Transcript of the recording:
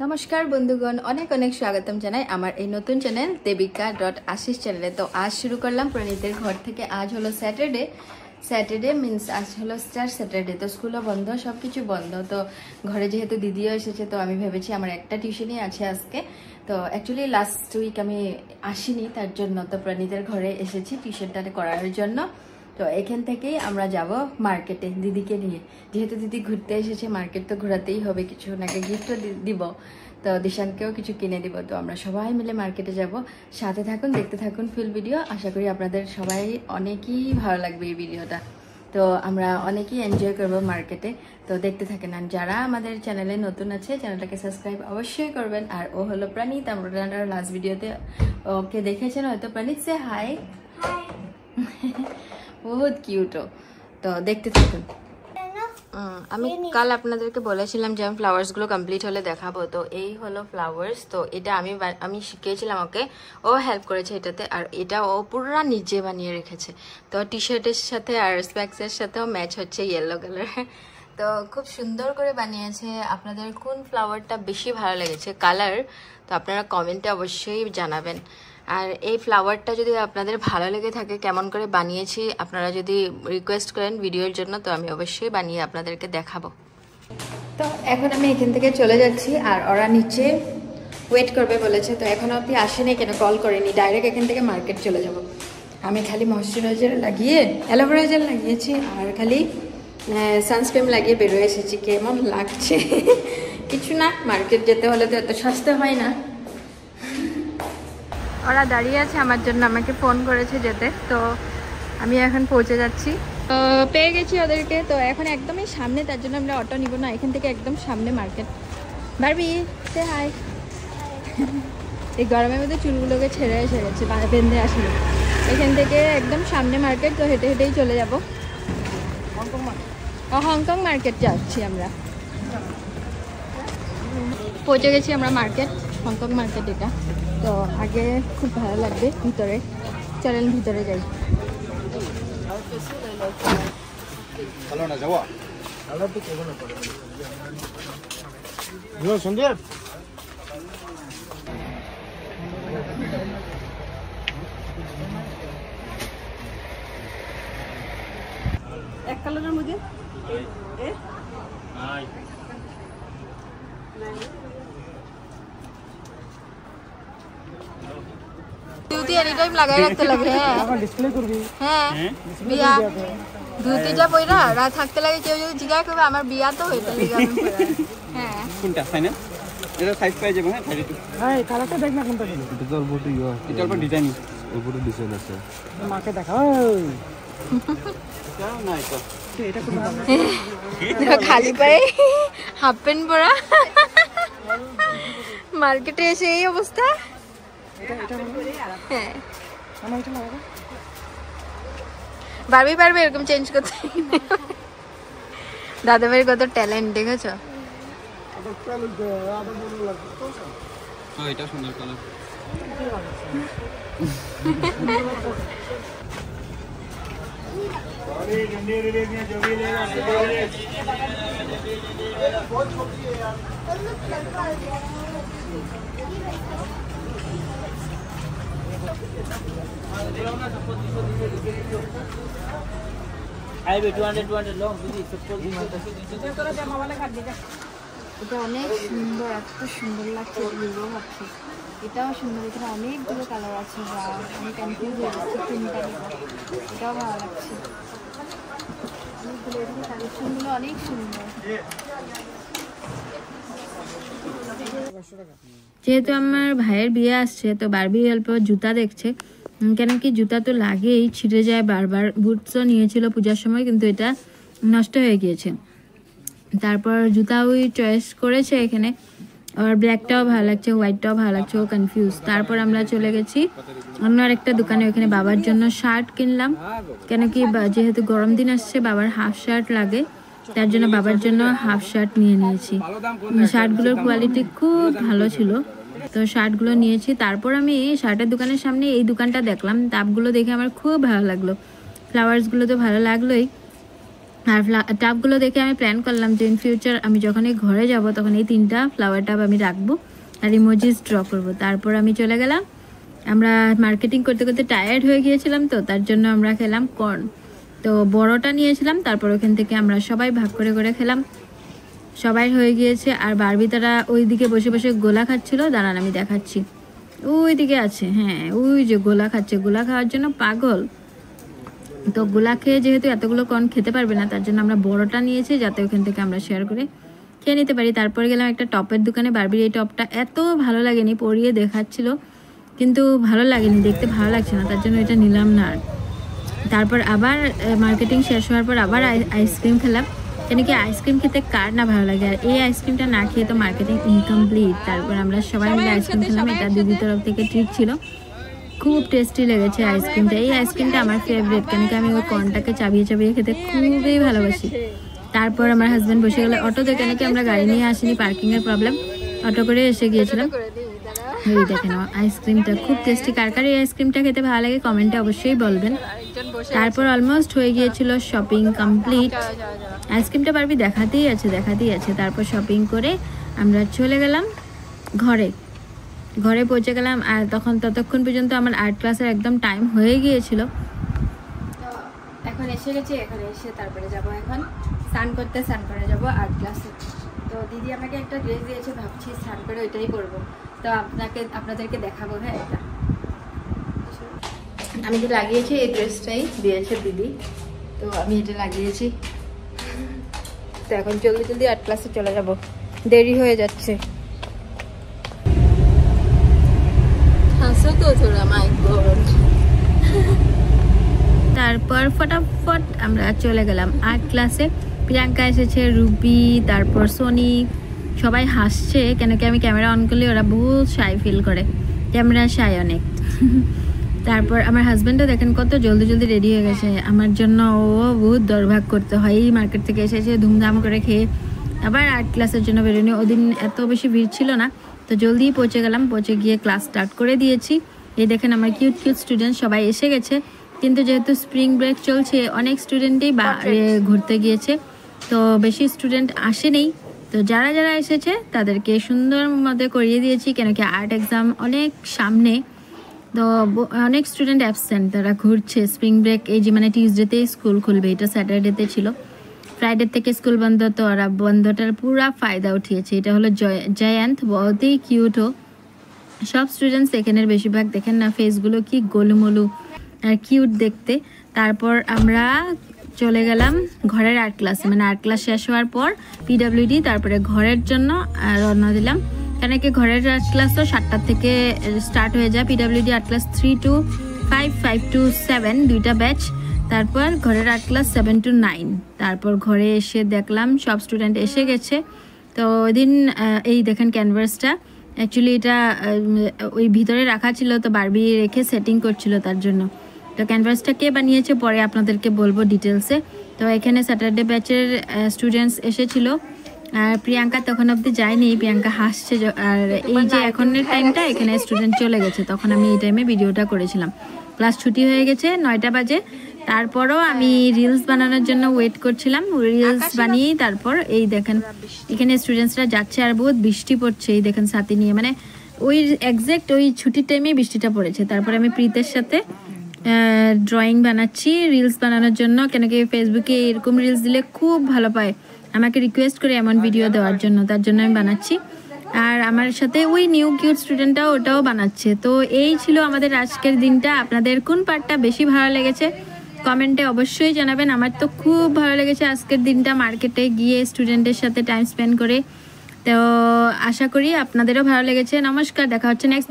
নমস্কার বন্ধুগণ, অনেক অনেক স্বাগতম জানাই আমার এই নতুন চ্যানেল দেবিকা.আশিস চ্যানেলে। তো আজ শুরু করলাম প্রণীতের ঘর থেকে। আজ হলো স্যাটারডে মিন্স আজ হলো স্টার স্যাটারডে। তো স্কুলও বন্ধ, সব কিছু বন্ধ। তো ঘরে যেহেতু দিদিও এসেছে, তো আমি ভেবেছি আমার একটা টিউশনই আছে আজকে। তো অ্যাকচুয়ালি লাস্ট উইক আমি আসিনি, তার জন্য তো প্রণীতের ঘরে এসেছি টিউশনটা করার জন্য। তো এখান থেকেই আমরা যাব মার্কেটে দিদিকে নিয়ে। যেহেতু দিদি ঘুরতে এসেছে, মার্কেট তো ঘোরাতেই হবে, কিছু ওনাকে গিফটও দিব, তো দিশানকেও কিছু কিনে দিব। তো আমরা সবাই মিলে মার্কেটে যাব। সাথে থাকুন, দেখতে থাকুন ফুল ভিডিও। আশা করি আপনাদের সবাই অনেকই ভালো লাগবে এই ভিডিওটা। তো আমরা অনেকেই এনজয় করব মার্কেটে। তো দেখতে থাকেন। আর যারা আমাদের চ্যানেলে নতুন আছে, চ্যানেলটাকে সাবস্ক্রাইব অবশ্যই করবেন। আর ও হলো প্রণীত, আমরা লাস্ট ভিডিওতে ওকে দেখেছেন হয়তো। প্রণীত সে হাই। বহুত কিউট। তো দেখতে থাকুন। আমি কাল আপনাদেরকে বলেছিলাম যে আমি ফ্লাওয়ার্সগুলো কমপ্লিট হলে দেখাবো। তো এই হলো ফ্লাওয়ার্স। তো এটা আমি শিখিয়েছিলাম ওকে, ও হেল্প করেছে এটাতে। আর এটা ও পুরো নিজে বানিয়ে রেখেছে। তো টি শার্টের সাথে আর স্প্যাক্সের সাথেও ম্যাচ হচ্ছে ইয়েলো কালার। তো খুব সুন্দর করে বানিয়েছে। আপনাদের কোন ফ্লাওয়ারটা বেশি ভালো লেগেছে কালার, তো আপনারা কমেন্টে অবশ্যই জানাবেন। আর এই ফ্লাওয়ারটা যদি আপনাদের ভালো লেগে থাকে কেমন করে বানিয়েছি, আপনারা যদি রিকোয়েস্ট করেন ভিডিওর জন্য, তো আমি অবশ্যই বানিয়ে আপনাদেরকে দেখাবো। তো এখন আমি এখান থেকে চলে যাচ্ছি, আর ওরা নিচে ওয়েট করবে বলেছে। তো এখনও অব্দি আসেনি, কেন কল করেনি, ডাইরেক্ট এখান থেকে মার্কেট চলে যাব। আমি খালি ময়শ্চারাইজার লাগিয়ে অ্যালোভেরা জেল লাগিয়েছি, আর খালি সানস্ক্রিন লাগিয়ে বেরোয় এসেছি। কেমন লাগছে কিছু না, মার্কেট যেতে হলে তো এত সস্তা হয় না। ওরা দাঁড়িয়ে আছে আমার জন্য, আমাকে ফোন করেছে যেতে। তো আমি এখন পৌঁছে যাচ্ছি। পেয়ে গেছি ওদেরকে। তো এখন একদমই সামনে, তার জন্য আমরা অটো নিব না, এখান থেকে একদম সামনে মার্কেট। বারবি সে হাই। এই গরমের মধ্যে চুলগুলোকে ছেড়ে এসে গেছে, বেঁধে আসলে। এখান থেকে একদম সামনে মার্কেট। তো হেঁটে হেঁটেই চলে যাব। হংকং মার্কেট যাচ্ছি আমরা। পৌঁছে গেছি আমরা মার্কেট, হংকং মার্কেট এটা। তো আগে খুব ভালো লাগবে ভিতরে, চলেন ভিতরে যাই। এক কালারের মধ্যে এনিটাইম লাগাই রাখতে লাগে। হ্যাঁ বিয়া ধুতিটা পয়রা রাত থাকতে লাগে। কেউ যদি জিজ্ঞাসা করবে আমার বিয়া, তো হইতে লাগে। হ্যাঁ কোনটা ফাইনাল? এটা সাইজ পাই যাবে। হ্যাঁ 32। হ্যাঁ কালারটা দেখ না কোনটা দিল। এটা তো অল্প ইয়া, এটা অল্প ডিজাইন, উপরে ডিজাইন আছে। মাকে দেখাও। এটা না, এটা কোন খালি পায়ে হাফ প্যান্ট পরা মার্কেটে এসে এই অবস্থা। হ্যাঁ আমার এটা লাগা। বারবি পারবে এরকম চেঞ্জ করতে। দাদা ভাইয়ের কত ট্যালেন্ট দেখেছো। এটা সুন্দর কালার। এটা অনেক সুন্দর, এত সুন্দর লাগছে। ভাবছি এটাও সুন্দর। এখানে অনেকগুলো কালার আছে, আমি কনফিউজ হয়ে যাচ্ছি কোনটা নেব। এটাও ভালো লাগছে, অনেকগুলো। এখানে কালেকশনগুলো অনেক সুন্দর। যেহেতু আমার ভাইয়ের বিয়ে আসছে, তো বারবি অল্প জুতা দেখছে। কেন কি জুতা তো লাগেই, ছিঁড়ে যায় বারবার। বুটসও নিয়েছিল পূজার সময়, কিন্তু এটা নষ্ট হয়ে গিয়েছে। তারপর জুতা ওই চয়েস করেছে এখানে। আর ব্ল্যাকটাও ভালো লাগছে, হোয়াইটটাও ভালো লাগছে, ও কনফিউজ। তারপর আমরা চলে গেছি অন্য আরেকটা দোকানে। ওখানে বাবার জন্য শার্ট কিনলাম, কেন কি যেহেতু গরম দিন আসছে, বাবার হাফ শার্ট লাগে, তার জন্য বাবার জন্য হাফ শার্ট নিয়ে নিয়েছি। শার্টগুলোর কোয়ালিটি খুব ভালো ছিল, তো শার্টগুলো নিয়েছি। তারপর আমি শার্টের দোকানের সামনে এই দোকানটা দেখলাম, তাপগুলো দেখে আমার খুব ভালো লাগলো। ফ্লাওয়ার্সগুলো তো ভালো লাগলোই। আর টাবগুলো দেখে আমি প্ল্যান করলাম যে ইন ফিউচার আমি যখনই ঘরে যাব তখন এই 3টা ফ্লাওয়ার টাব আমি রাখবো আর ইমোজিস ড্র করবো। তারপর আমি চলে গেলাম, আমরা মার্কেটিং করতে করতে টায়ার্ড হয়ে গিয়েছিলাম, তো তার জন্য আমরা খেলাম কর্ন। তো বড়টা নিয়েছিলাম, তারপর ওখান থেকে আমরা সবাই ভাগ করে করে খেলাম, সবাই হয়ে গিয়েছে। আর বারবি তারা ওই দিকে বসে বসে গোলা খাচ্ছিল, দাঁড়ান আমি দেখাচ্ছি, ওই দিকে আছে, হ্যাঁ ওই যে গোলা খাচ্ছে, গোলা খাওয়ার জন্য পাগল। তো গোলা খেয়ে যেহেতু এতগুলো কর্ন খেতে পারবে না, তার জন্য আমরা বড়টা নিয়েছি যাতে ওখান থেকে আমরা শেয়ার করে খেয়ে নিতে পারি। তারপরে গেলাম একটা টপের দোকানে, বারবির এই টপটা এত ভালো লাগেনি, পরিয়ে দেখাচ্ছিল কিন্তু ভালো লাগেনি, দেখতে ভালো লাগছে না, তার জন্য এটা নিলাম না। আর তারপর আবার মার্কেটিং শেষ হওয়ার পর আবার আইসক্রিম খেলাম, কেন কি আইসক্রিম খেতে কার না ভালো লাগে, আর এই আইসক্রিমটা না খেয়ে তো মার্কেটিং ইনকমপ্লিট। তারপর আমরা সবাই মিলে আইসক্রিম খেলাম, এটা দিদির তরফ থেকে ট্রিট ছিল, খুব টেস্টি লেগেছে আইসক্রিমটা। এই আইসক্রিমটা আমার ফেভারিট, কেন কি আমি ওই কর্নটাকে চাবিয়ে চাবিয়ে খেতে খুবই ভালোবাসি। তারপর আমার হাজব্যান্ড বসে গেল অটোতে, কেন কি আমরা গাড়ি নিয়ে আসিনি, পার্কিংয়ের প্রবলেম, অটো করে এসে গিয়েছিলাম। এই দেখেন আইসক্রিমটা খুব টেস্টি, কার কার এই আইসক্রিমটা খেতে ভালো লাগে কমেন্টে অবশ্যই বলবেন। তারপর অলমোস্ট হয়ে গিয়েছিল শপিং কমপ্লিট, আইসক্রিমটা পারবি দেখাতেই আছে। তারপর শপিং করে আমরা চলে গেলাম ঘরে পৌঁছে গেলাম। আর ততক্ষণ পর্যন্ত আমার আর্ট ক্লাসের একদম টাইম হয়ে গিয়েছিল, এখন এসে গেছি। এখানে এসে তারপরে যাব, এখন স্নান করে যাব আর্ট ক্লাসে। তো দিদি আমাকে একটা ড্রেস দিয়েছে, ভাবছি স্নান করে ওইটাই পরবো, তো আপনাদেরকে দেখাবো। হ্যাঁ, এটা আমি যে লাগিয়েছি এই ড্রেসটাই দিয়েছে দিদি, তো আমি এটা লাগিয়েছি। তো এখন জলদি আর্ট ক্লাসে চলে যাব, দেরি হয়ে যাচ্ছে। তারপর ফটাফট আমরা চলে গেলাম আর্ট ক্লাসে। প্রিয়াঙ্কা এসেছে, রুবি, তারপর সোনি, সবাই হাসছে, কেন কি আমি ক্যামেরা অন করলে ওরা বহুত শাই ফিল করে, ক্যামেরা শাই অনেক। তারপর আমার হাজব্যান্ডও দেখেন কত জলদি রেডি হয়ে গেছে আমার জন্য, ও বহুত দরভাগ করতে হয়, এই মার্কেট থেকে এসেছে ধুমধাম করে খেয়ে আবার আর্ট ক্লাসের জন্য বেরোনি। ওদিন এত বেশি ভিড় ছিল না, তো জলদি পৌঁছে গেলাম, পৌঁছে গিয়ে ক্লাস স্টার্ট করে দিয়েছি। এই দেখেন আমার কিউট স্টুডেন্ট সবাই এসে গেছে, কিন্তু যেহেতু স্প্রিং ব্রেক চলছে অনেক স্টুডেন্টই বাইরে ঘুরতে গিয়েছে, তো বেশি স্টুডেন্ট আসেনি। তো যারা এসেছে তাদেরকে সুন্দর মতো করিয়ে দিয়েছি, কেন কি আর্ট এক্সাম অনেক সামনে, তো অনেক স্টুডেন্ট অ্যাবসেন্ট, তারা ঘুরছে। স্প্রিং ব্রেক এই যে মানে টিউসডেতে স্কুল খুলবে, এটা স্যাটারডেতে ছিল, ফ্রাইডে থেকে স্কুল বন্ধ, তো ওরা বন্ধটার পুরা ফায়দা উঠিয়েছে। এটা হলো জয়ন্ত, বহুতই কিউটও, সব স্টুডেন্টস এখানের বেশিরভাগ দেখেন না ফেসগুলো কি গোলুমলু আর কিউট দেখতে। তারপর আমরা চলে গেলাম ঘরের আর্ট ক্লাসে, মানে আর্ট ক্লাস শেষ হওয়ার পর পিডাব্লিউডি, তারপরে ঘরের জন্য রওনা দিলাম, কেন কি ঘরের আর্ট ক্লাসও 7টা থেকে স্টার্ট হয়ে যায়। PWD art class 3 to 5, 5 to 7 দুইটা ব্যাচ, তারপর ঘরের আর্ট ক্লাস 7 to 9। তারপর ঘরে এসে দেখলাম সব স্টুডেন্ট এসে গেছে। তো ওই দিন এই দেখেন ক্যানভাসটা, অ্যাকচুয়ালি এটা ওই ভিতরে রাখা ছিল, তো বারবি রেখে সেটিং করছিল তার জন্য। তো ক্যানভাসটা কে বানিয়েছে পরে আপনাদেরকে বলবো ডিটেলসে। তো এখানে স্যাটারডে ব্যাচের স্টুডেন্টস এসেছিল, আর প্রিয়াঙ্কা তখন অবধি যায়নি, প্রিয়াঙ্কা হাসছে। আর এই যে এখনের টাইমটা এখানে স্টুডেন্ট চলে গেছে, তখন আমি এই টাইমে ভিডিওটা করেছিলাম। ক্লাস ছুটি হয়ে গেছে 9টা বাজে, তারপরও আমি রিলস বানানোর জন্য ওয়েট করছিলাম, রিলস বানিয়েই তারপর এই দেখেন এখানে স্টুডেন্টসরা যাচ্ছে, আর বহুত বৃষ্টি পড়ছে, এই দেখেন ছাতি নিয়ে, মানে ওই এক্স্যাক্ট ওই ছুটির টাইমেই বৃষ্টিটা পড়েছে। তারপর আমি প্রীতের সাথে ড্রয়িং বানাচ্ছি রিলস বানানোর জন্য, কেন কি ফেসবুকে এরকম রিলস দিলে খুব ভালো পায়, আমাকে রিকোয়েস্ট করে এমন ভিডিও দেওয়ার জন্য, তার জন্য আমি বানাচ্ছি। আর আমার সাথে ওই নিউ কিউট স্টুডেন্টটাও ওটাও বানাচ্ছে। তো এই ছিল আমাদের আজকের দিনটা। আপনাদের কোন পার্টটা বেশি ভালো লেগেছে কমেন্টে অবশ্যই জানাবেন। আমার তো খুব ভালো লেগেছে আজকের দিনটা, মার্কেটে গিয়ে স্টুডেন্টের সাথে টাইম স্পেন্ড করে। তো আশা করি আপনাদেরও ভালো লেগেছে। নমস্কার, দেখা হচ্ছে নেক্সট